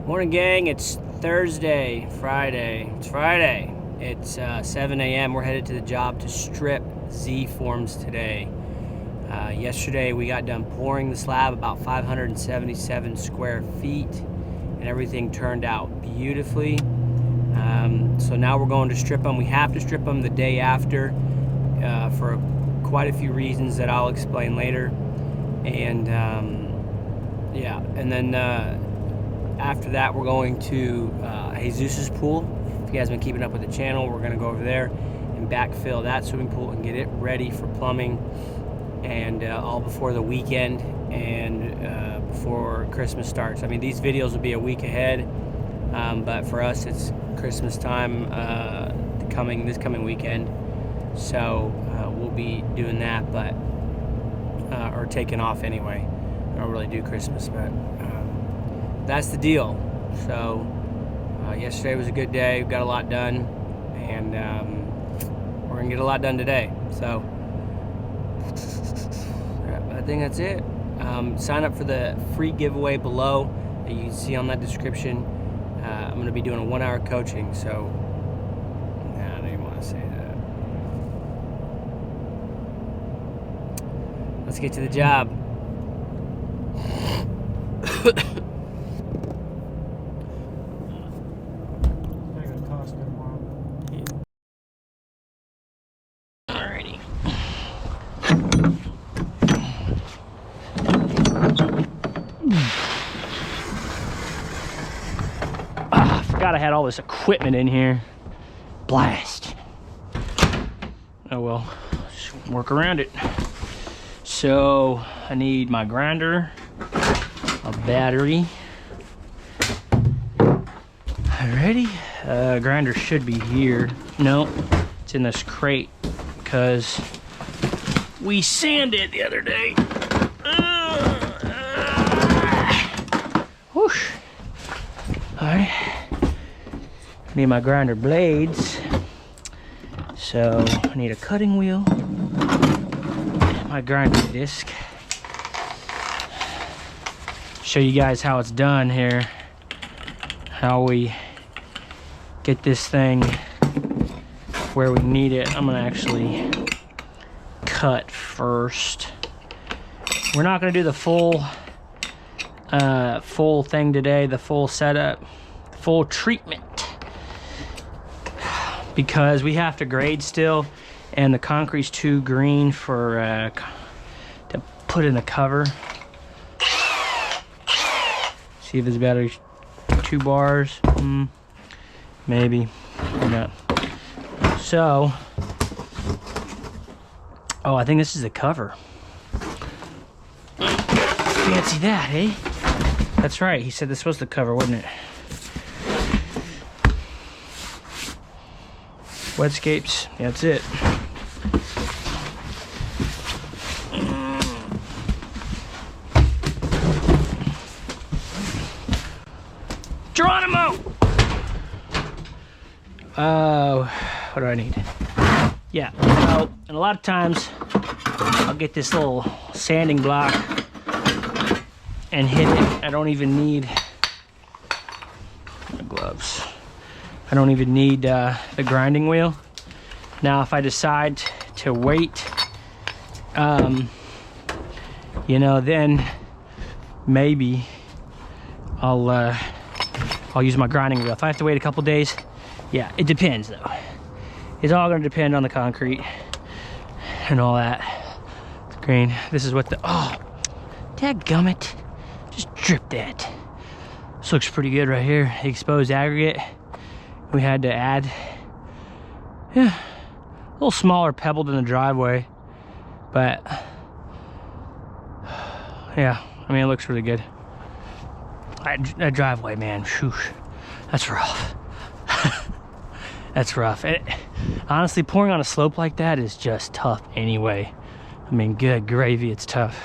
Morning, gang. It's Friday. It's 7 a.m. We're headed to the job to strip Z forms today. Yesterday we got done pouring the slab, about 577 square feet, and everything turned out beautifully. So now we're going to strip them. We have to strip them the day after for quite a few reasons that I'll explain later. And yeah, and then after that we're going to Jesus's pool. If you guys have been keeping up with the channel, we're going to go over there and backfill that swimming pool and get it ready for plumbing, and all before the weekend and before Christmas starts. I mean, these videos will be a week ahead, but for us it's Christmas time this coming weekend, so we'll be doing that, but or taking off anyway. I don't really do Christmas, but that's the deal. So yesterday was a good day. We got a lot done, and we're gonna get a lot done today. So I think that's it. Sign up for the free giveaway below that you see on that description. I'm gonna be doing a 1-hour coaching, so I don't even want to say that. Let's get to the job. Alrighty. I forgot I had all this equipment in here. Blast. Oh well, just work around it. So I need my grinder, a battery. Alrighty, grinder should be here. No, it's in this crate because we sanded the other day. Whoosh. Alright, need my grinder blades. So I need a cutting wheel, my grinder disc. Show you guys how it's done here, how we get this thing where we need it. I'm gonna actually cut first. We're not gonna do the full thing today, the full setup, full treatment, because we have to grade still, and the concrete's too green for to put in the cover. See if this battery's 2 bars. Maybe or not. So, oh, I think this is the cover. Fancy that, eh? That's right, he said this was the cover, wasn't it? Wedscapes, yeah, that's it. Geronimo! What do I need? Yeah, so, and a lot of times I'll get this little sanding block and hit it. I don't even need my gloves. I don't even need the grinding wheel. Now, if I decide to wait, you know, then maybe I'll use my grinding wheel. If I have to wait a couple days, yeah, it depends though. It's all gonna depend on the concrete and all that. It's green. This is what the, oh, dadgummit. Just drip that. This looks pretty good right here. Exposed aggregate. We had to add, yeah, a little smaller pebble than the driveway, but yeah, I mean, it looks really good. That driveway, man, shoosh, that's rough. That's rough. Honestly, pouring on a slope like that is just tough anyway. I mean, good gravy, it's tough.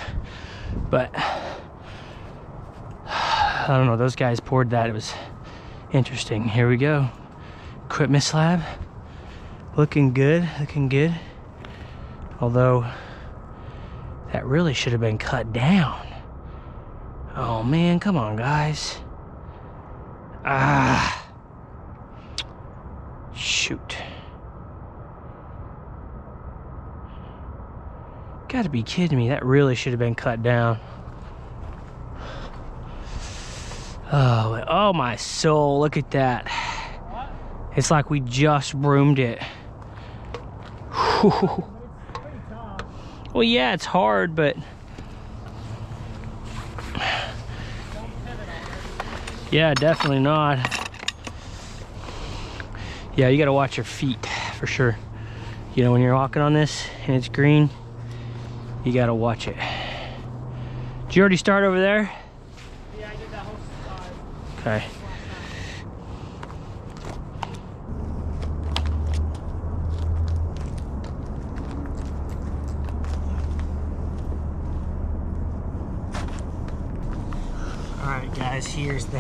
But I don't know, those guys poured that. It was interesting. Here we go. Equipment slab. Looking good, looking good. Although, that really should have been cut down. Oh man, come on guys. Ah. Shoot. Gotta be kidding me. That really should have been cut down. Oh my soul, look at that. It's like we just broomed it. Whew. Well, yeah, it's hard, but yeah, definitely not. Yeah, you gotta watch your feet for sure. You know, when you're walking on this and it's green, you gotta watch it. Did you already start over there? Yeah, I did that whole side. Okay. Alright guys, here's the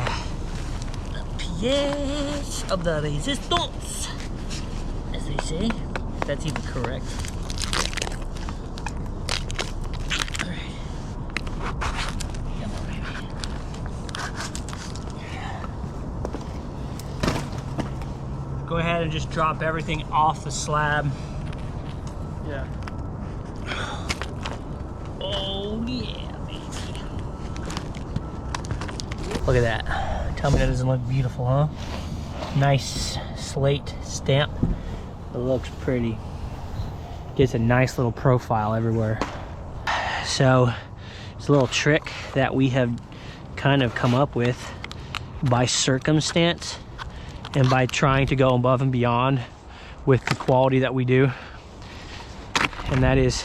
pièce of the resistance, as they say, if that's even correct. Alright. Come on, baby. Go ahead and just drop everything off the slab. Yeah. Oh yeah. Look at that. Tell me that doesn't look beautiful, huh? Nice slate stamp. It looks pretty. Gets a nice little profile everywhere. So, it's a little trick that we have kind of come up with by circumstance and by trying to go above and beyond with the quality that we do. And that is,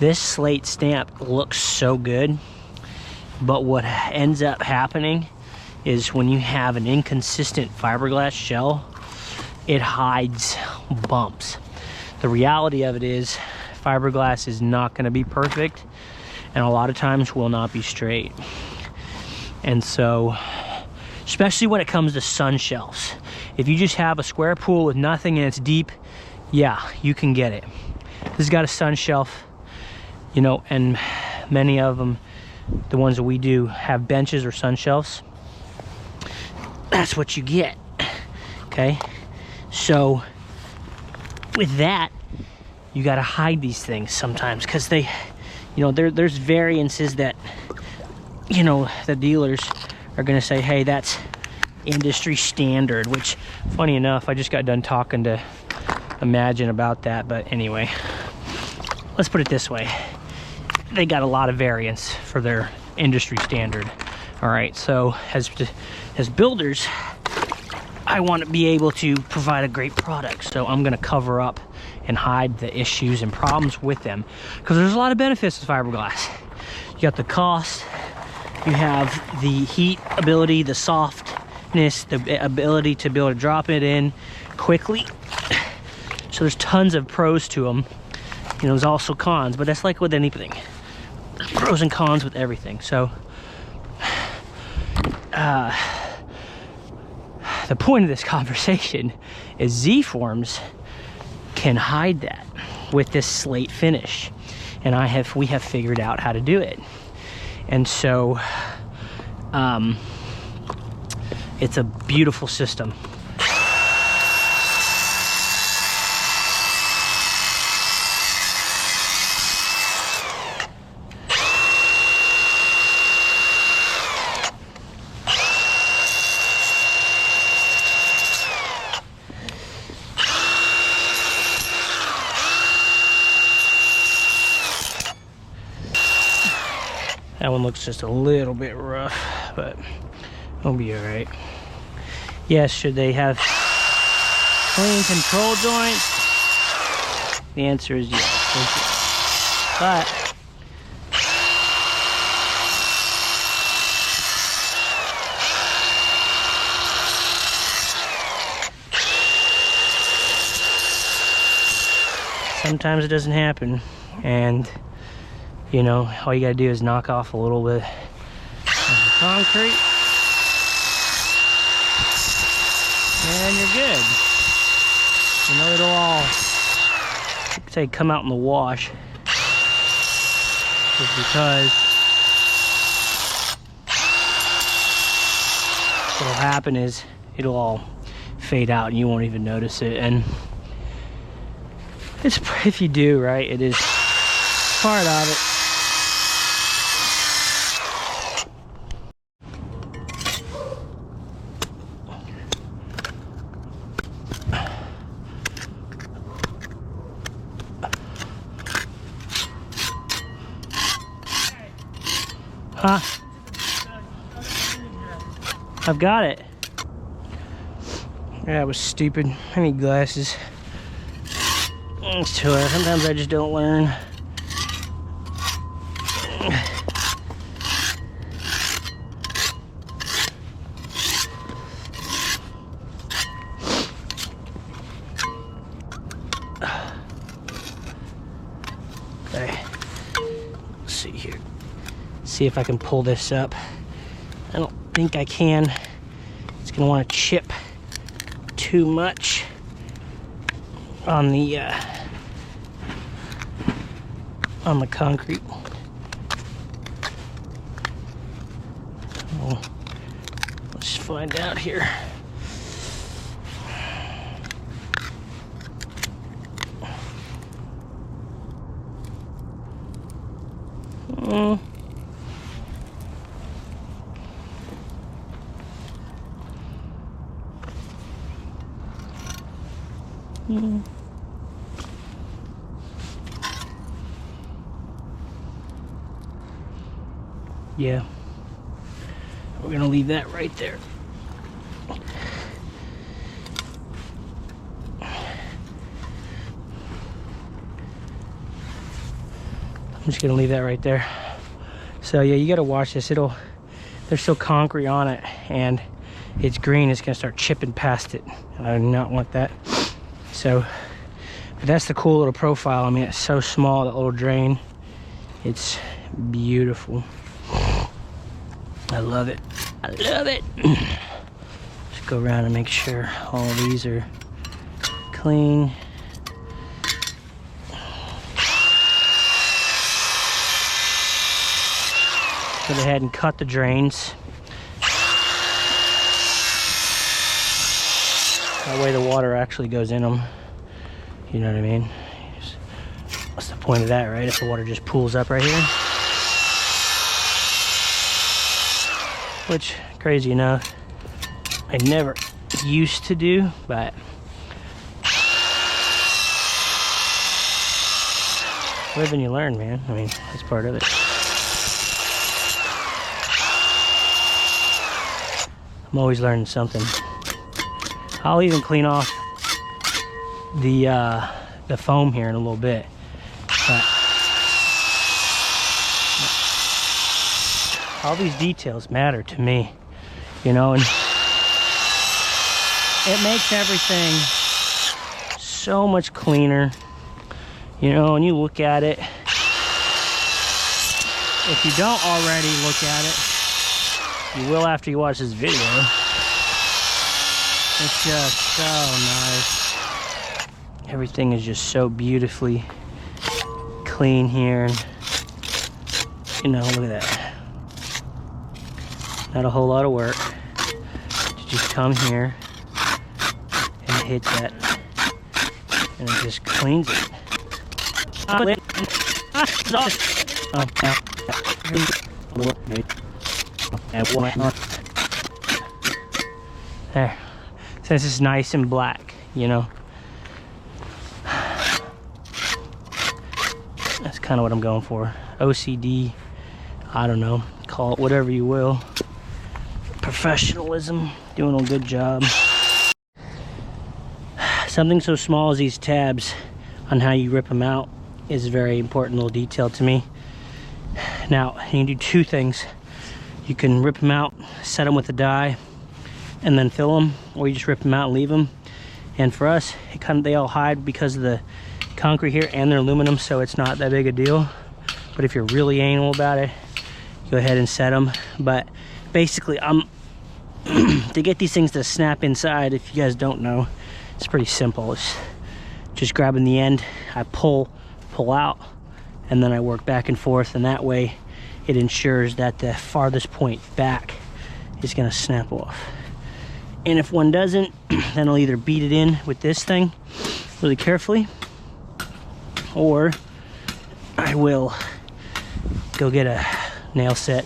this slate stamp looks so good. But what ends up happening is when you have an inconsistent fiberglass shell, it hides bumps. The reality of it is fiberglass is not going to be perfect, and a lot of times will not be straight. And so, especially when it comes to sun shelves, if you just have a square pool with nothing and it's deep, yeah, you can get it. This has got a sun shelf, you know, and many of them, the ones that we do, have benches or sun shelves. That's what you get. Okay, so with that, you got to hide these things sometimes because they, you know, there's variances that, you know, the dealers are going to say, hey, that's industry standard, which, funny enough, I just got done talking to Imagine about that. But anyway, let's put it this way. They got a lot of variance for their industry standard. All right, so as builders, I want to be able to provide a great product, so I'm going to cover up and hide the issues and problems with them, because there's a lot of benefits to fiberglass. You got the cost, you have the heat ability, the softness, the ability to be able to drop it in quickly. So there's tons of pros to them. You know, there's also cons, but that's like with anything. There's pros and cons with everything. So the point of this conversation is Z-forms can hide that with this slate finish, and we have figured out how to do it. And so it's a beautiful system. That one looks just a little bit rough, but it'll be all right. Yes, should they have clean control joints? The answer is yes. But sometimes it doesn't happen, and you know, all you gotta do is knock off a little bit of the concrete, and you're good. You know, it'll all, say, come out in the wash, just because what'll happen is it'll all fade out and you won't even notice it. And it's, if you do, right, it is part of it. Huh? I've got it. Yeah, that was stupid. I need glasses. It's too hard. Sometimes I just don't learn. Okay. Let's see here. See if I can pull this up. I don't think I can. It's gonna want to chip too much on the concrete. So, let's find out here. Yeah, we're gonna leave that right there. I'm just gonna leave that right there. So yeah, you gotta watch this. There's still concrete on it and it's green. It's gonna start chipping past it. I do not want that. So, but that's the cool little profile. I mean, it's so small, that little drain. It's beautiful. I love it. I love it. Just go around and make sure all of these are clean. Go ahead and cut the drains. That way the water actually goes in them. You know what I mean? What's the point of that, right? If the water just pools up right here. Which, crazy enough, I never used to do, but live and you learn, man. I mean, that's part of it. I'm always learning something. I'll even clean off the foam here in a little bit. But all these details matter to me, you know, and it makes everything so much cleaner, you know. And you look at it, if you don't already look at it, you will after you watch this video. It's just so nice. Everything is just so beautifully clean here, and you know, look at that. Not a whole lot of work to just come here and hit that, and it just cleans it. There. So this is nice and black, you know. That's kind of what I'm going for. OCD, I don't know, call it whatever you will. Professionalism, doing a good job. Something so small as these tabs on how you rip them out is a very important little detail to me. Now, you can do two things. You can rip them out, set them with a die, and then fill them, or you just rip them out and leave them. And for us, they all hide because of the concrete here, and they're aluminum, so it's not that big a deal. But if you're really anal about it, go ahead and set them. But basically, to get these things to snap inside, if you guys don't know, it's pretty simple. It's just grabbing the end, I pull out, and then I work back and forth, and that way it ensures that the farthest point back is gonna snap off. And if one doesn't, then I'll either beat it in with this thing really carefully, or I will go get a nail set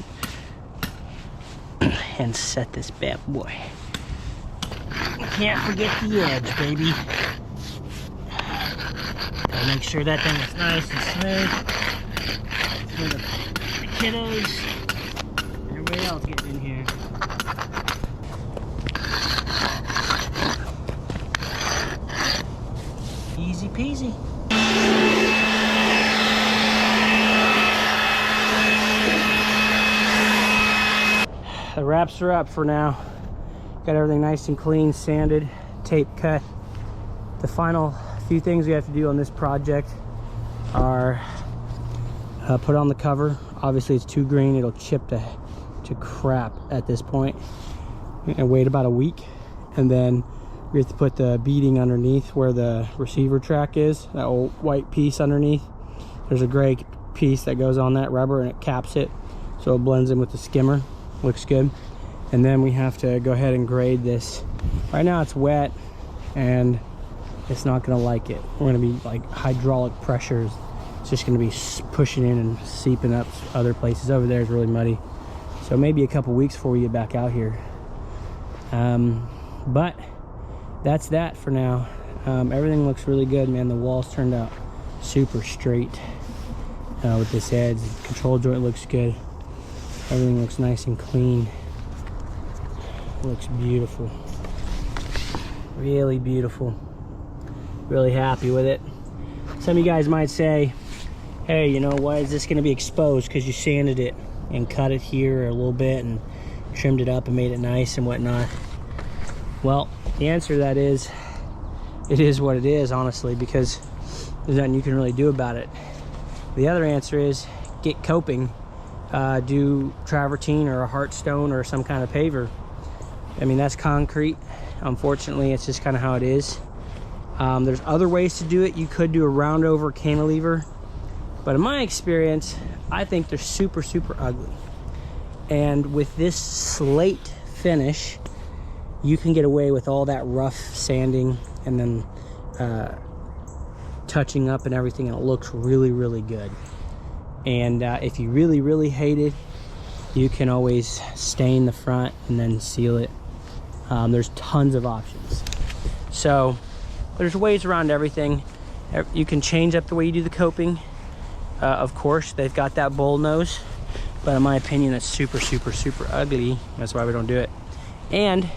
and set this bad boy. Can't forget the edge, baby. Gotta make sure that thing is nice and smooth for the kiddos, everybody else getting in here. Easy peasy. The wraps are up for now. Got everything nice and clean, sanded, tape cut. The final few things we have to do on this project are put on the cover. Obviously it's too green, it'll chip to crap at this point. And wait about a week, and then we have to put the beading underneath where the receiver track is, that old white piece underneath. There's a gray piece that goes on that rubber and it caps it, so it blends in with the skimmer. Looks good. And then we have to go ahead and grade this. Right now it's wet and it's not gonna like it. We're gonna be like hydraulic pressures. It's just gonna be pushing in and seeping up other places. Over there is really muddy. So maybe a couple weeks before we get back out here. But that's that for now. Everything looks really good, man. The walls turned out super straight with this edge. The control joint looks good. Everything looks nice and clean. Looks beautiful. Really beautiful. Really happy with it. Some of you guys might say, hey, you know, why is this going to be exposed? Because you sanded it and cut it here a little bit and trimmed it up and made it nice and whatnot. Well, the answer to that is, it is what it is, honestly, because there's nothing you can really do about it. The other answer is get coping. Do travertine or a Heartstone or some kind of paver. I mean, that's concrete. Unfortunately, it's just kind of how it is. There's other ways to do it. You could do a round over cantilever, but in my experience, I think they're super, super ugly. And with this slate finish, you can get away with all that rough sanding and then touching up and everything, and it looks really, really good. And if you really, really hate it, you can always stain the front and then seal it. There's tons of options. So there's ways around everything. You can change up the way you do the coping. Of course, they've got that bull nose, but in my opinion, that's super, super, super ugly. That's why we don't do it. And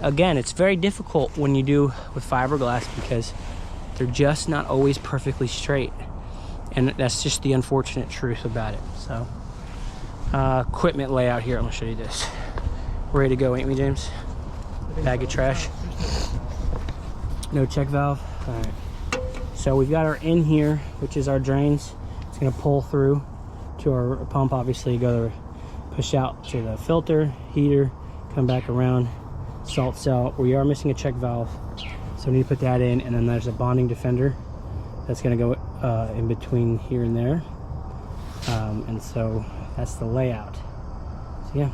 again, it's very difficult when you do with fiberglass because they're just not always perfectly straight. And that's just the unfortunate truth about it. So equipment layout here. I'm gonna show you this. We're ready to go, ain't we, James? Bag of trash. No check valve. All right. So we've got our in here, which is our drains. It's gonna pull through to our pump. Obviously, go to push out to the filter, heater, come back around, salt cell. We are missing a check valve, so we need to put that in. And then there's a bonding defender that's gonna go in between here and there. And so that's the layout. So yeah,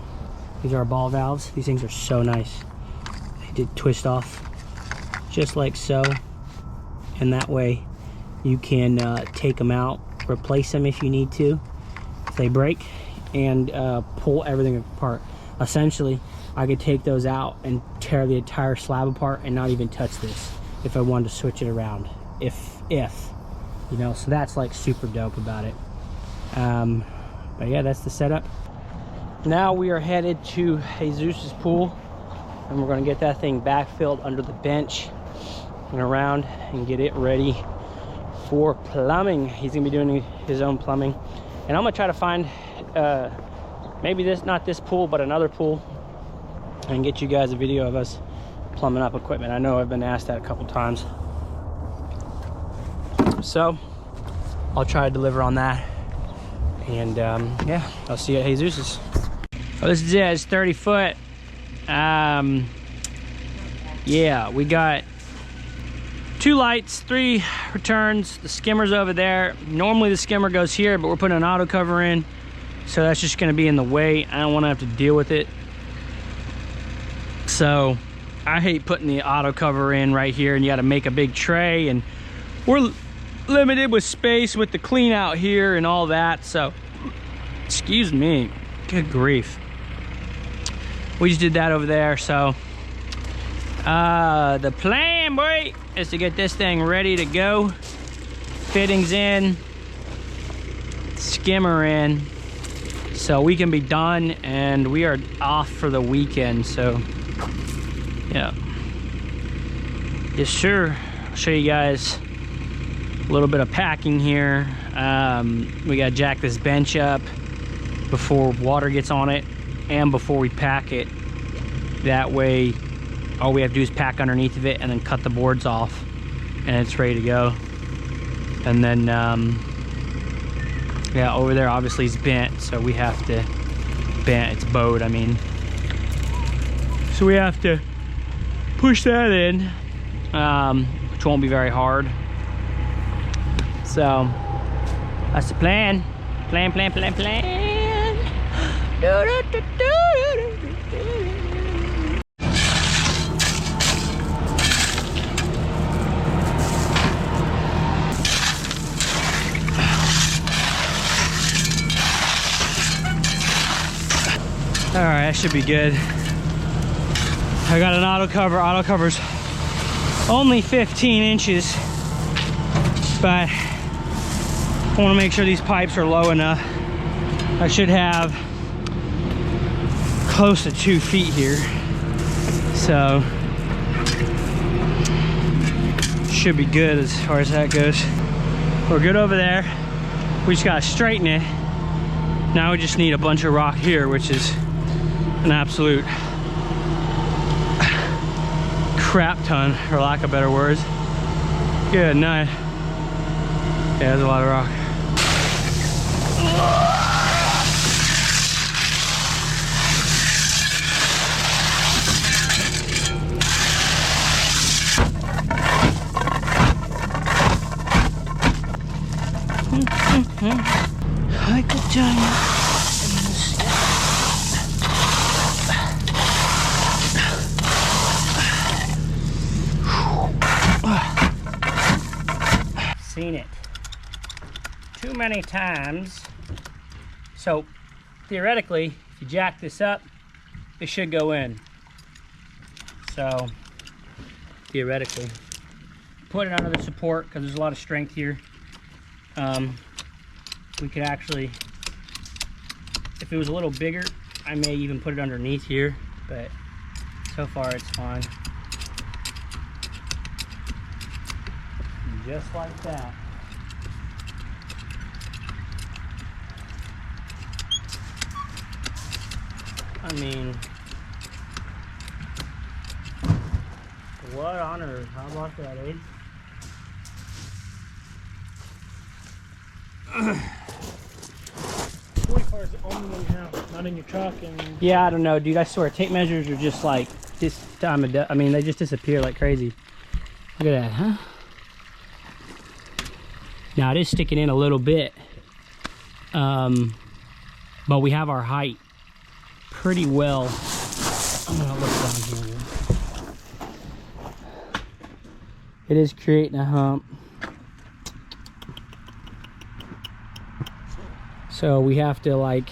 these are our ball valves. These things are so nice. They did twist off just like so, and that way you can take them out, replace them if you need to, if they break, and pull everything apart. Essentially, I could take those out and tear the entire slab apart and not even touch this if I wanted to switch it around, if you know. So that's like super dope about it. But yeah, that's the setup. Now we are headed to Jesus's pool, and we're going to get that thing backfilled under the bench and around and get it ready for plumbing. He's gonna be doing his own plumbing, and I'm gonna try to find maybe not this pool but another pool and get you guys a video of us plumbing up equipment. I know I've been asked that a couple times, so I'll try to deliver on that. And yeah, I'll see you at Jesus's. Oh, this is it. It's 30 foot. Yeah, we got 2 lights, 3 returns. The skimmer's over there. Normally the skimmer goes here, but we're putting an auto cover in, so that's just gonna be in the way. I don't wanna have to deal with it. So I hate putting the auto cover in right here, and you got to make a big tray, and we're limited with space with the clean out here and all that. So excuse me, good grief, we just did that over there. So the plan, boy, is to get this thing ready to go, fittings in, skimmer in, so we can be done, and we are off for the weekend. So yeah, yes sir. I'll show you guys a little bit of packing here. We gotta jack this bench up before water gets on it and before we pack it. That way all we have to do is pack underneath of it and then cut the boards off, and it's ready to go. And then yeah, over there obviously is bent, so we have to it's bowed, I mean, so we have to push that in, which won't be very hard. So that's the plan. Plan. All right, that should be good. I got an auto cover. Auto cover's only 15 inches, but I want to make sure these pipes are low enough. I should have close to 2 feet here, so should be good as far as that goes. We're good over there. We just gotta straighten it. Now we just need a bunch of rock here, which is an absolute crap ton, for lack of better words. Good night. Yeah, there's a lot of rock. Like a giant. Seen it too many times. So theoretically, if you jack this up, it should go in. So theoretically, put it under the support because there's a lot of strength here. We could actually, if it was a little bigger, I may even put it underneath here, but so far it's fine. Just like that. I mean, what on earth? How about that, eh? 44 is the only one you have, not in your truck. And yeah, I don't know, dude. I swear, tape measures are just like this time of day. I mean, they just disappear like crazy. Look at that, huh? Now it is sticking in a little bit, but we have our height pretty well. I'm gonna look down here. It is creating a hump. So we have to like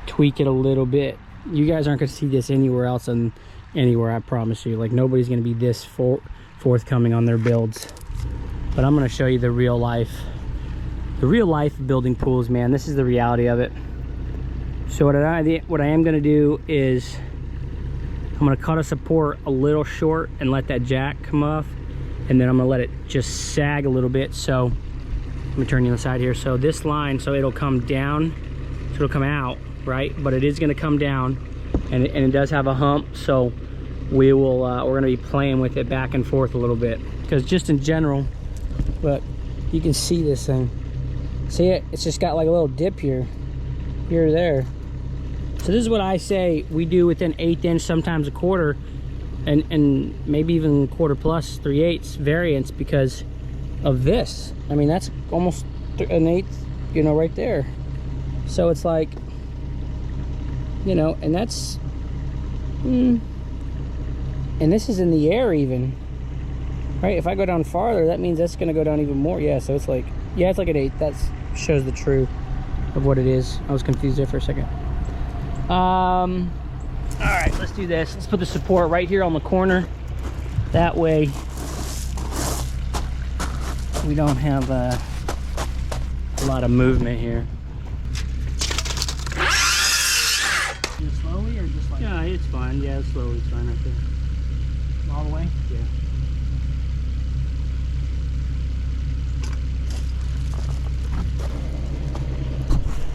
tweak it a little bit. You guys aren't gonna see this anywhere else and anywhere, I promise you. Like nobody's gonna be this forthcoming on their builds. But I'm gonna show you the real life building pools, man. This is the reality of it. So what I am gonna do is I'm gonna cut a support a little short and let that jack come off, and then I'm gonna let it just sag a little bit. So let me turn you on the side here. So this line, so it'll come down, so it'll come out, right? But it is gonna come down, and it does have a hump. So we will we're gonna be playing with it back and forth a little bit, because just in general, look, you can see this thing. See it? It's just got like a little dip here, there. So this is what I say we do with an 1/8 inch, sometimes a quarter, and maybe even quarter plus 3/8 variance because of this. I mean, that's almost an 1/8, you know, right there. So it's like, you know, and that's And this is in the air even. Right, if I go down farther, that means that's gonna go down even more. Yeah, so it's like, yeah, it's like an 8. That shows the true of what it is. I was confused there for a second. All right, let's do this. Let's put the support right here on the corner. That way we don't have a lot of movement here. Just slowly or just like? Yeah, it's fine. Yeah, slowly, it's fine right there. All the way? Yeah.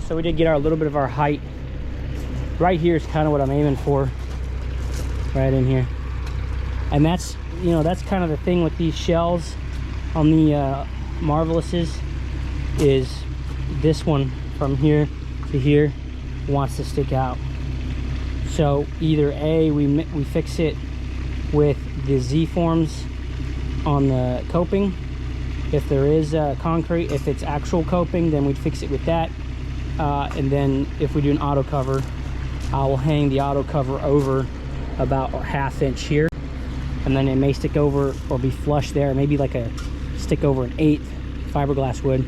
So we did get a little bit of our height. Right here is kind of what I'm aiming for. Right in here. And that's, you know, that's kind of the thing with these shells on the Marvelouses, is this one from here to here wants to stick out. So either A, we fix it with the Z-forms on the coping. If there is concrete, if it's actual coping, then we'd fix it with that. And then if we do an auto cover, I will hang the auto cover over about a 1/2 inch here, and then it may stick over or be flush there, maybe like a stick over an 1/8 fiberglass wood,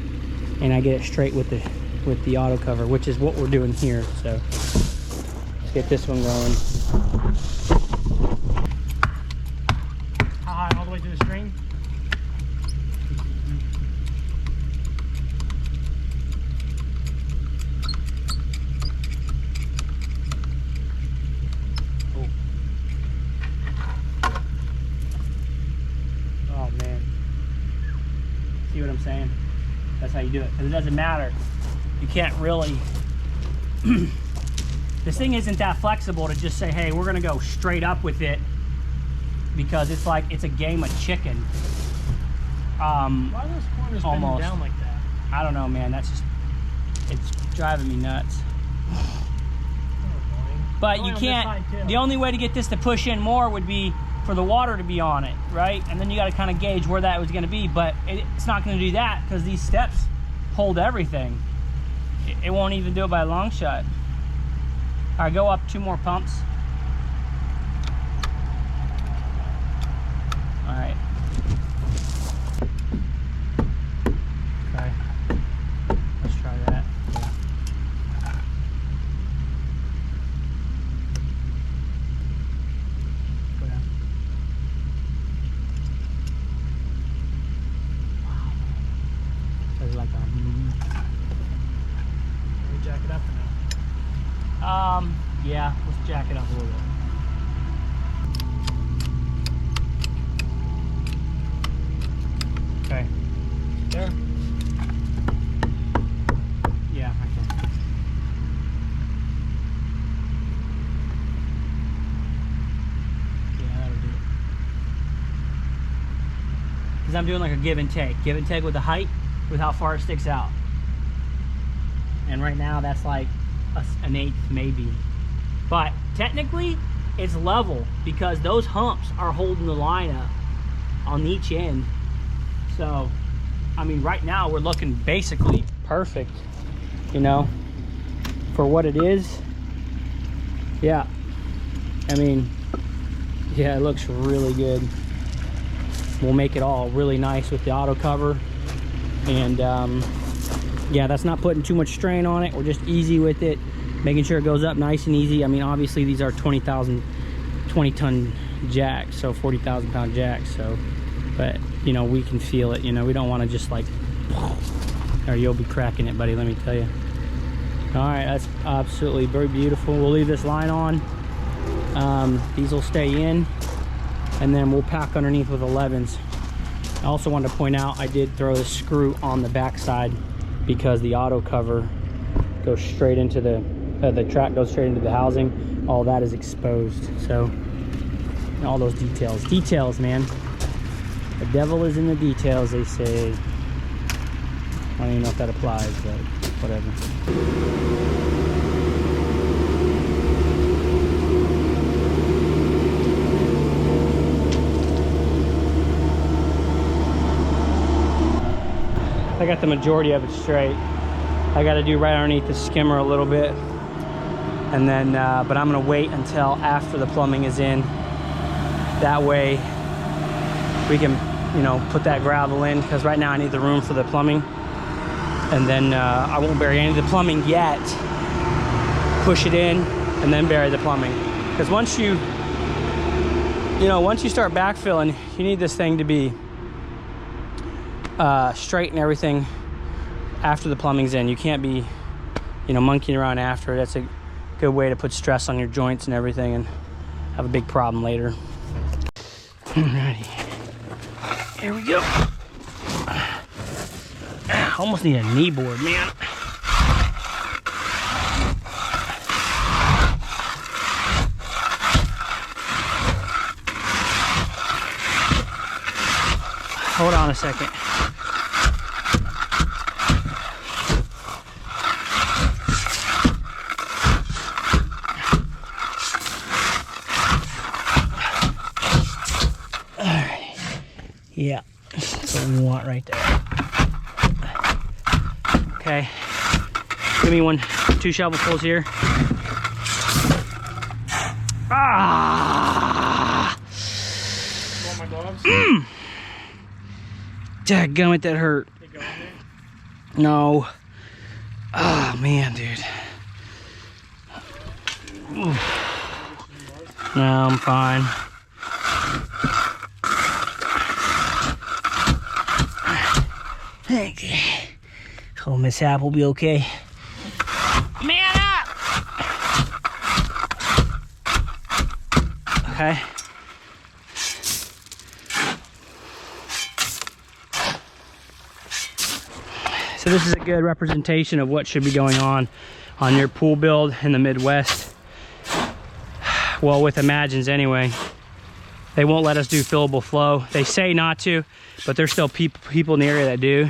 and I get it straight with the auto cover, which is what we're doing here. So let's get this one going. How high? All the way to the string? Oh man, see what I'm saying? That's how you do it, because it doesn't matter. You can't really this thing isn't that flexible to just say, hey, we're gonna go straight up with it, because it's like it's a game of chicken. Why are those corners bending down like that? I don't know, man. That's just, it's driving me nuts. But you can't, the only way to get this to push in more would be for the water to be on it, right? And then you got to kind of gauge where that was going to be, but it's not going to do that because these steps hold everything. It won't even do it by a long shot. All right, go up 2 more pumps. All right. Okay. Let's try that. Yeah. Go down. Wow. There's like a... Can we jack it up or no? Yeah, let's jack it up a little bit. Okay. There? Yeah, right there. Yeah, that'll do it. Because I'm doing like a give and take with the height, with how far it sticks out. And right now that's like an 1/8 maybe. But technically it's level because those humps are holding the line up on each end. So, I mean, right now we're looking basically perfect, you know, for what it is. Yeah, I mean, yeah, it looks really good. We'll make it all really nice with the auto cover. And yeah, that's not putting too much strain on it. We're just easy with it, making sure it goes up nice and easy. I mean, obviously these are 20 ton jacks, so 40,000 pound jacks. So, but you know, we can feel it. You know, we don't want to just like, or you'll be cracking it, buddy. Let me tell you. All right, that's absolutely very beautiful. We'll leave this line on. These will stay in, and then we'll pack underneath with 11s. I also wanted to point out I did throw the screw on the back side because the auto cover goes straight into the track goes straight into the housing. All that is exposed. So all those details, man. The devil is in the details, they say. I don't even know if that applies, but whatever. I got the majority of it straight. I got to do right underneath the skimmer a little bit, and then but I'm gonna wait until after the plumbing is in, That way we can, you know, put that gravel in, because right now I need the room for the plumbing. And then I won't bury any of the plumbing yet. Push it in and then bury the plumbing. Because once you start backfilling, you need this thing to be straight and everything after the plumbing's in. You can't be, you know, monkeying around after. That's a good way to put stress on your joints and everything and have a big problem later. Alrighty, here we go. Almost need a knee board, man. Hold on a second. All right. Yeah, that's what we want right there. Okay. Give me 2 shovelfuls here. Ah! Want my gloves? Dadgummit, that hurt. They go in there? No. Oh, man, dude. Oof. No, I'm fine. Okay. Oh, Miss Apple will be okay. Man up! Okay. So this is a good representation of what should be going on your pool build in the Midwest. Well, with Imagines anyway. They won't let us do fillable flow. They say not to, but there's still people in the area that do.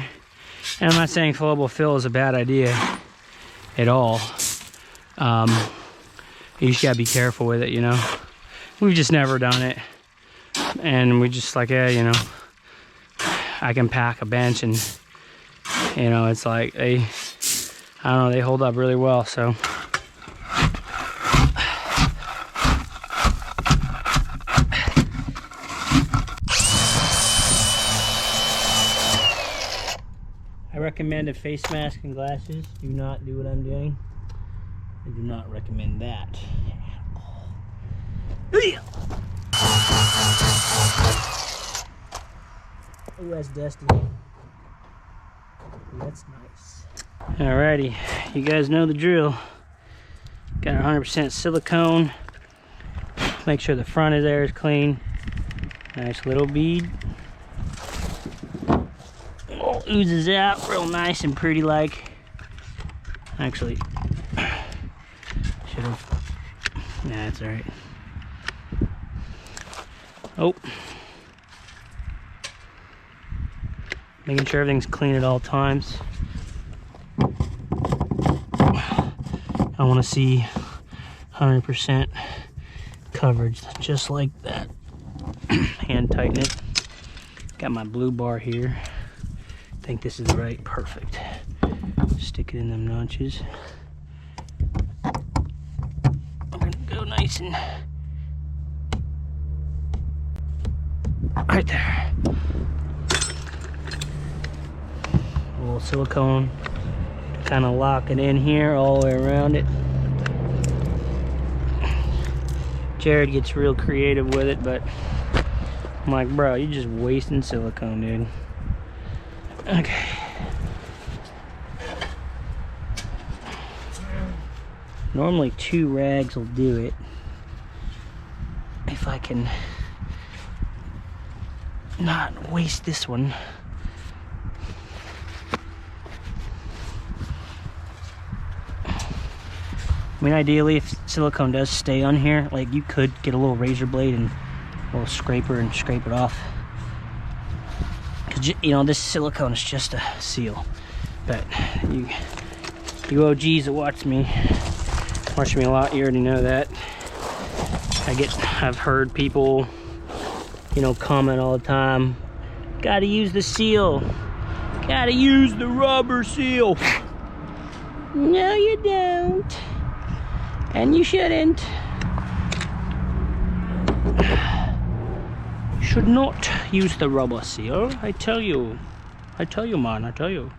And I'm not saying fillable fill is a bad idea at all. You just gotta be careful with it, you know. We've just never done it. And we just like, yeah, you know, I can pack a bench and, you know, it's like I don't know, they hold up really well, so. I recommend a face mask and glasses. Do not do what I'm doing. I do not recommend that. Oh, that's dusty. That's nice. Alrighty, you guys know the drill. Got 100% silicone. Make sure the front of there is clean. Nice little bead. Oh, oozes out real nice and pretty like. Actually, should have. Nah, that's alright. Oh. Making sure everything's clean at all times. I want to see 100% coverage, just like that. Hand tighten it. Got my blue bar here. I think this is right. Perfect. Stick it in them notches. I'm gonna go nice and right there. A little silicone to kind of lock it in here all the way around it. Jared gets real creative with it, but I'm like, bro, you're just wasting silicone, dude. Okay. Normally 2 rags will do it. If I can not waste this one. I mean, ideally, if silicone does stay on here, like, you could get a little razor blade and a little scraper and scrape it off. Because, you know, this silicone is just a seal. But you OGs that watch me a lot, you already know that. I've heard people, you know, comment all the time, gotta use the seal. Gotta use the rubber seal. No, you don't. And you shouldn't. should not use the rubber seal. I tell you, man, I tell you.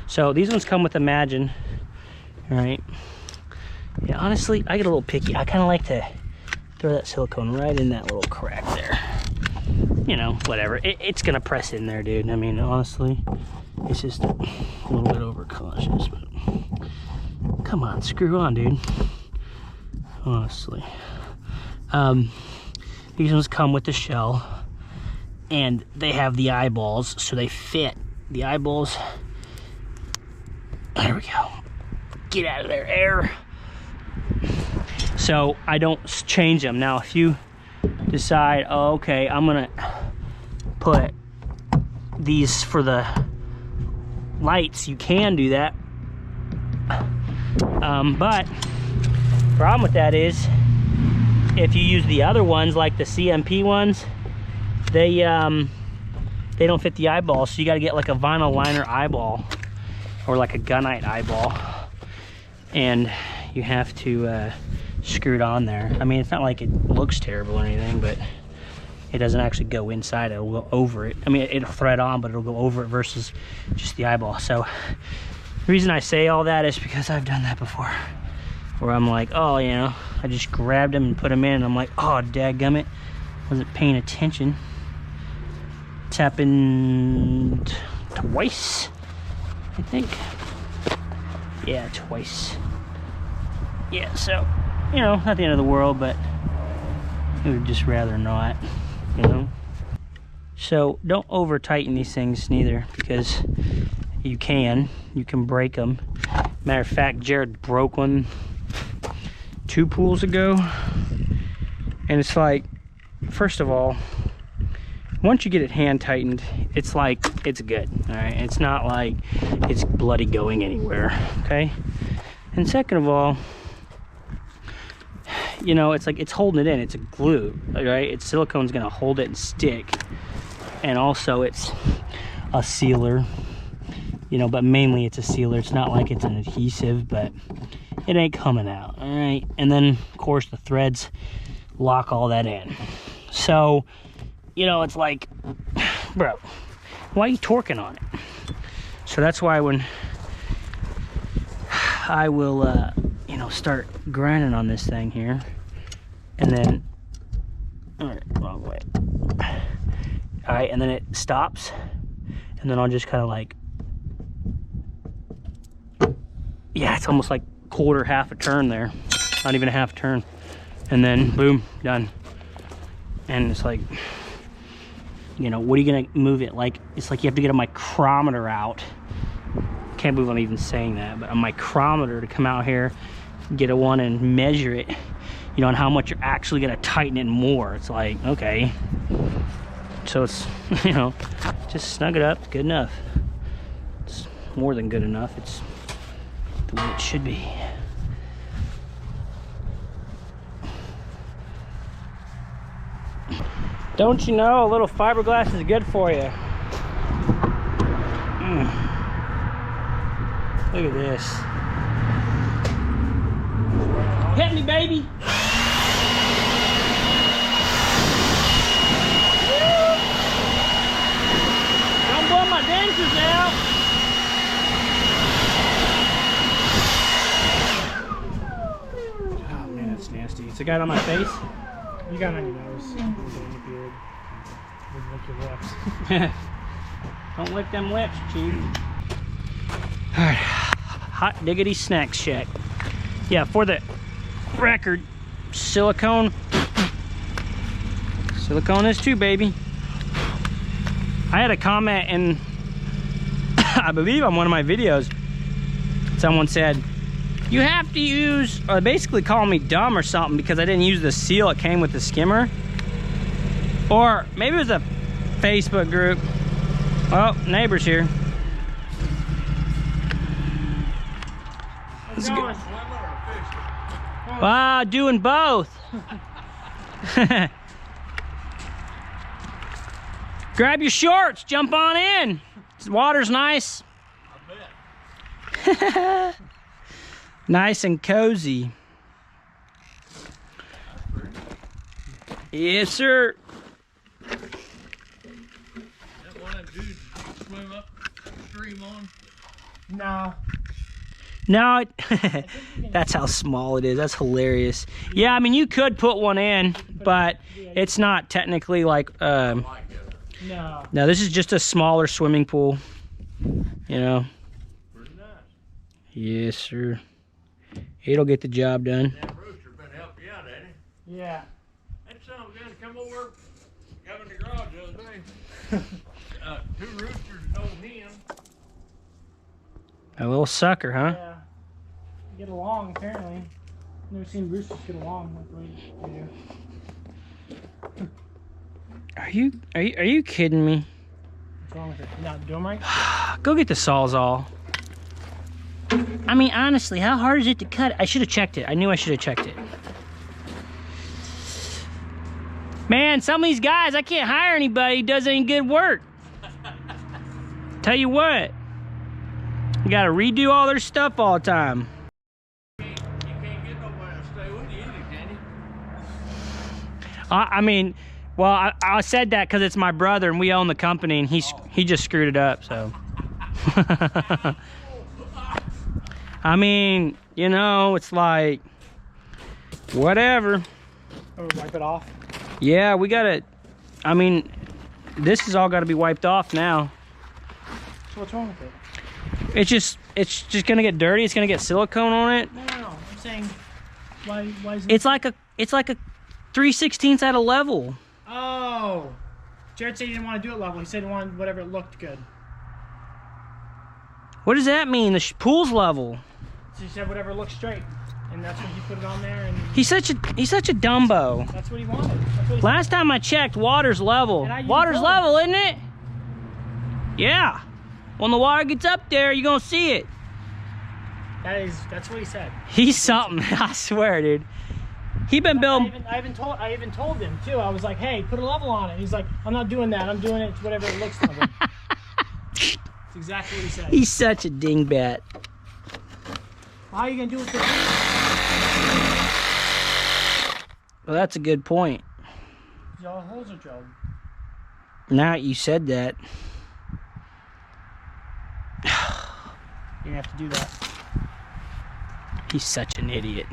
So these ones come with Imagine. All right. Yeah, honestly, I get a little picky. I kind of like to throw that silicone right in that little crack there. You know, whatever. It's gonna press in there, dude. I mean, honestly, it's just a little bit overcautious, but come on, screw on, dude. Honestly. These ones come with the shell, and they have the eyeballs, so they fit. The eyeballs. There we go. Get out of there, air. So I don't change them. Now, if you decide, oh, okay, I'm gonna put these for the lights, you can do that. But problem with that is, if you use the other ones, like the CMP ones, they don't fit the eyeball, so you got to get like a vinyl liner eyeball or like a gunite eyeball, and you have to screw it on there. I mean, it's not like it looks terrible or anything, but it doesn't actually go inside, it'll go over it. I mean, it'll thread on, but it'll go over it versus just the eyeball. So the reason I say all that is because I've done that before, where I'm like, oh, you know, I just grabbed them and put them in, and I'm like, oh, dadgummit, wasn't paying attention. Tapping twice, I think. Yeah, twice. Yeah, so, you know, not the end of the world, but I would just rather not, you know. So don't over tighten these things neither, because you can break them. Matter of fact, Jared broke one 2 pools ago, and it's like, first of all, once you get it hand tightened, it's like, it's good, all right? It's not like it's bloody going anywhere, okay? And second of all, you know, it's like, it's holding it in, it's a glue, right? It's silicone's gonna hold it and stick. And also it's a sealer, you know, but mainly it's a sealer. It's not like it's an adhesive, but it ain't coming out, all right? And then, of course, the threads lock all that in. So, you know, it's like, bro, why are you torquing on it? So that's why when I will, you know, start grinding on this thing here, and then, all right, wrong way. All right, and then it stops, and then I'll just kind of like, yeah, it's almost like quarter, half a turn there, not even a half turn, and then boom, done. And it's like, you know, what are you gonna move it? Like, it's like you have to get a micrometer out. Can't believe I'm even saying that, but a micrometer to come out here, get a one and measure it, you know, and how much you're actually gonna tighten it more. It's like, okay. So it's, you know, just snug it up, it's good enough. It's more than good enough. It's the way it should be. Don't you know a little fiberglass is good for you? Look at this. Hit me, baby. Don't blow my dentures out. Oh man, that's nasty. It's a guy on my face. You got it on your nose. Lick your lips. Don't lick them lips, Chief. Alright, hot diggity snack shack. Yeah, for the record, silicone is too, baby. I had a comment in, I believe on one of my videos, someone said, you have to use, or basically calling me dumb or something because I didn't use the seal it came with the skimmer. Or maybe it was a Facebook group. Oh, neighbor's here. Wow, doing both. Grab your shorts, jump on in. The water's nice. I bet. Nice and cozy. Yes, sir. cream on? No. No, that's how small it is. That's hilarious. Yeah, I mean, you could put one in, but it's not technically like, No. no, this is just a smaller swimming pool, you know. Pretty nice. Yes, sir. It'll get the job done. That rooster been helping you out, ain't he? Yeah. That son of a gun come over, got in the garage the other day. 2 roosters and no hen. A little sucker, huh? Yeah. Get along, apparently. Never seen roosters get along like the way they do. Are you kidding me? What's wrong with it? You're not doing right? Go get the Sawzall. I mean, honestly, how hard is it to cut? I should have checked it. I knew I should have checked it. Man, some of these guys, I can't hire anybody who does any good work. Tell you what. You gotta redo all their stuff all the time. You can't get nobody to stay with you, can you? I mean, well, I said that because it's my brother and we own the company and he just screwed it up, so. I mean, you know, it's like, whatever. Oh, wipe it off? Yeah, we gotta, I mean, this has all gotta be wiped off now. So what's wrong with it? It's just gonna get dirty. It's gonna get silicone on it. No. I'm saying, why is it? It's like a 3/16 out of level. Oh. Jared said he didn't want to do it level. He said he wanted whatever it looked good. What does that mean? The pool's level. So he said whatever looks straight. And that's when he put it on there and He's such a dumbo. that's what he wanted. That's what he Last time I checked, water's level. And I used Water's both. level, isn't it? Yeah. When the water gets up there, you're gonna see it. That's what he said. He's something, I swear, dude. He been building. I even told him too. I was like, hey, put a level on it. He's like, I'm not doing that. I'm doing it to whatever it looks like. That's exactly what he said. He's such a dingbat. How are you gonna do it? Well, that's a good point. All holes are drilled. Now you said that. You're gonna have to do that. He's such an idiot.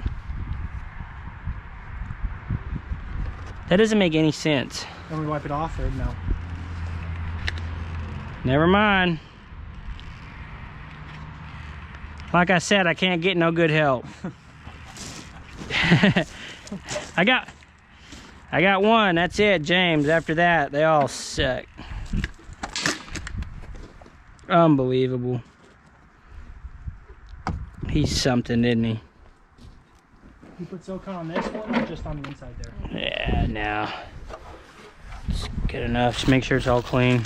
That doesn't make any sense. Then we wipe it off or no? Never mind. Like I said, I can't get no good help. I got one. That's it, James. After that, they all suck. Unbelievable. He's something, isn't he? You put silicone on this one or just on the inside there? Yeah, no. It's good enough. Just make sure it's all clean.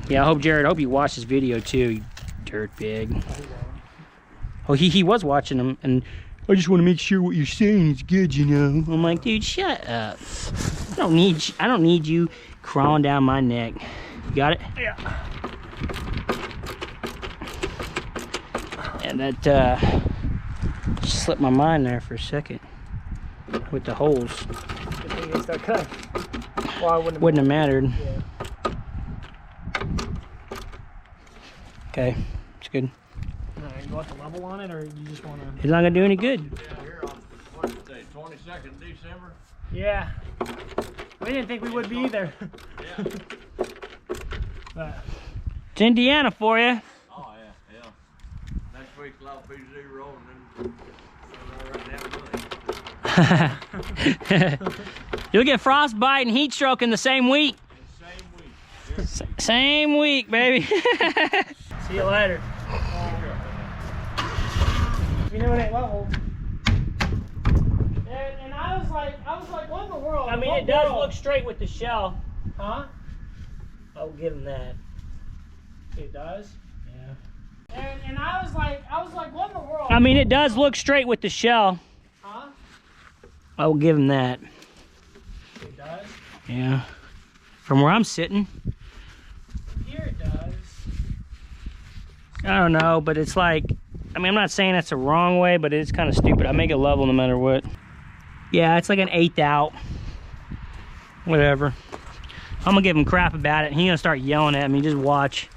Yeah, I hope you watched this video too, you dirtbag. Oh, he was watching them, and I just want to make sure what you're saying is good, you know. I'm like, dude, shut up. I don't need you crawling down my neck. You got it? Yeah. And that just slipped my mind there for a second with the holes. Good thing it's not cut. Well, I Wouldn't have mattered. Yeah. Okay, it's good. Alright, you want the level on it or you just want to? It's not gonna do any good. Down here on, what's the day, 22nd of December? Yeah. We didn't think we would be either. Yeah. But It's Indiana for you. Oh, yeah. Next week, I'll be 0 and then right down the lane. You'll get frostbite and heat stroke in the same week. Same week, baby. see you later. You know it ain't level. And I was like, what in the world? I mean, What it does world? look straight with the shell. Huh? I'll give him that. It does. Yeah. And I was like, what in the world? I mean, it does look straight with the shell. Huh? I will give him that. It does. Yeah. From where I'm sitting, Here it does. I don't know, but it's like, I mean, I'm not saying that's the wrong way, but it's kind of stupid. I make it level no matter what. Yeah, it's like an 1/8 out. Whatever. I'm gonna give him crap about it, and he's gonna start yelling at me. Just watch.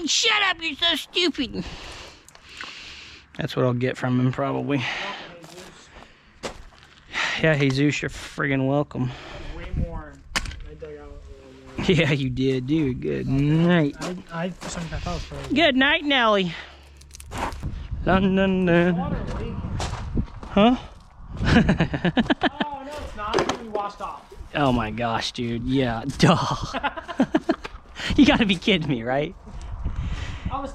Shut up, you're so stupid. That's what I'll get from him, probably. Yeah, Jesus, you're friggin' welcome. Way more. I dug out a little more. Yeah, you did, dude. Good night. For some reason, I thought it was frozen. Good night, Nelly. Dun, dun, dun. Water leaking. Huh? Oh, no, it's not. It's gonna be washed off. Oh my gosh, dude. Yeah, duh. You gotta be kidding me, right?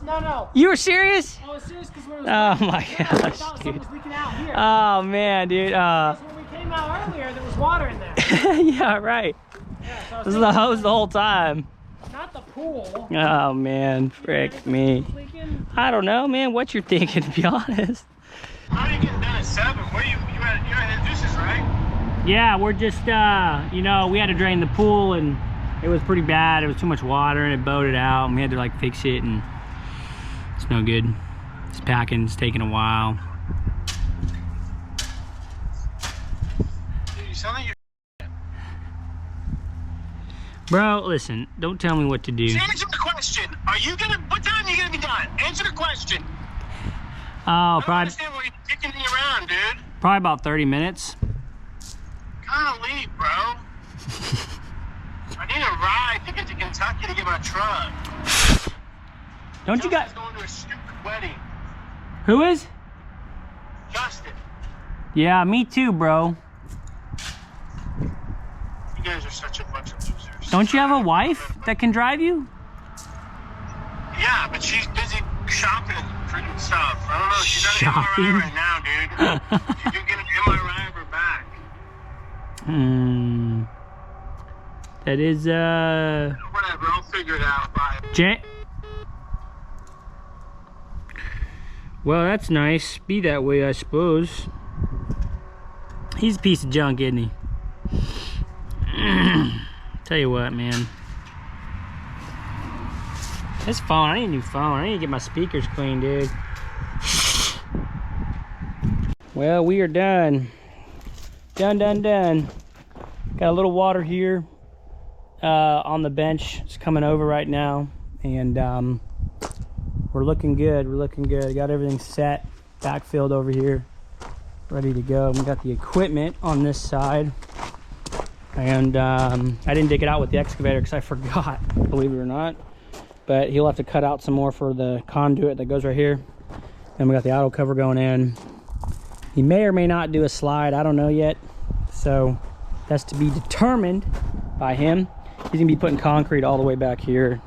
No. You were serious? I was serious because when it was Oh my I gosh, thought something dude. was leaking out here. Oh man, dude. Because when we came out earlier, there was water in there. Yeah, right. Yeah, so I was This is the hose the whole time. not the pool. Oh man, frick me. Leaking. I don't know, man, what you're thinking, to be honest. How are you getting done at 7? Where you're at Jesús, right? Yeah, we're just, you know, we had to drain the pool and it was pretty bad. It was too much water and it bowed out and we had to like fix it and it's no good. This packing's taking a while. Dude, you sound like you're... Bro, listen, don't tell me what to do. Answer the question. What time are you gonna be done? Answer the question. Oh, I don't probably understand why you're kicking me around, dude. about 30 minutes. Gotta leave, bro. I need a ride to get to Kentucky to get my truck. Don't you got... Justin's going to a stupid wedding. Who is? Justin. Yeah, me too, bro. You guys are such a bunch of losers. Don't you have a wife that can drive you? Yeah, but she's busy shopping for stuff. I don't know. She's at an Shopping? MRI right now, dude. She could get an MRI of her back. That is, Whatever, I'll figure it out. Bye. Well, that's nice. Be that way, I suppose. He's a piece of junk, isn't he? Tell you what, man. This phone, I need a new phone. I need to get my speakers clean, dude. Well, we are done. Done. Got a little water here on the bench. It's coming over right now. And we're looking good. Got everything set. Backfilled over here. Ready to go. We got the equipment on this side. And I didn't dig it out with the excavator because I forgot, believe it or not. But he'll have to cut out some more for the conduit that goes right here. Then we got the auto cover going in. He may or may not do a slide, I don't know yet. So that's to be determined by him. He's gonna be putting concrete all the way back here.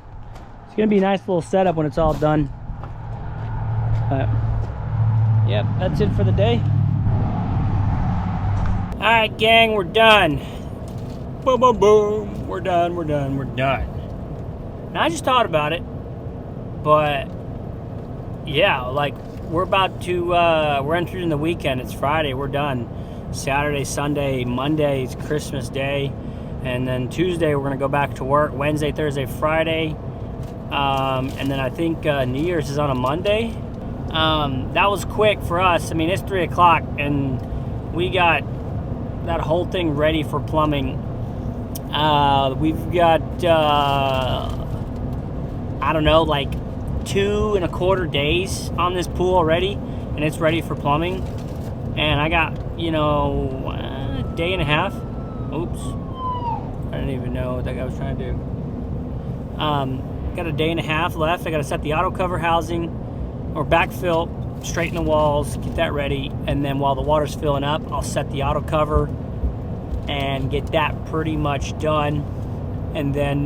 It's gonna be a nice little setup when it's all done. But yep, that's it for the day. All right, gang, we're done. Boom, boom, boom. We're done. Now, I just thought about it, but yeah, like we're about to, we're entering the weekend. It's Friday, we're done. Saturday, Sunday, Monday is Christmas Day, and then Tuesday we're gonna go back to work. Wednesday, Thursday, Friday, and then I think New Year's is on a Monday. That was quick for us. I mean, it's 3 o'clock, and we got that whole thing ready for plumbing. We've got I don't know, like 2.25 days on this pool already, and it's ready for plumbing. And I got, you know, a day and a half. Oops, I didn't even know what that guy was trying to do. Got a day and a half left. I got to set the auto cover housing or backfill, straighten the walls, get that ready, and then while the water's filling up, I'll set the auto cover and get that pretty much done, and then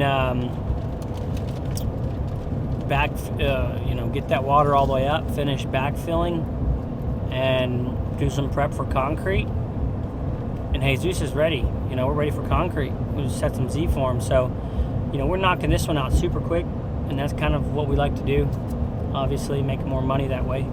get that water all the way up, finish backfilling, and do some prep for concrete. And Jesus is ready. You know, we're ready for concrete. We just set some Z-forms, so you know we're knocking this one out super quick, and that's kind of what we like to do. Obviously, make more money that way.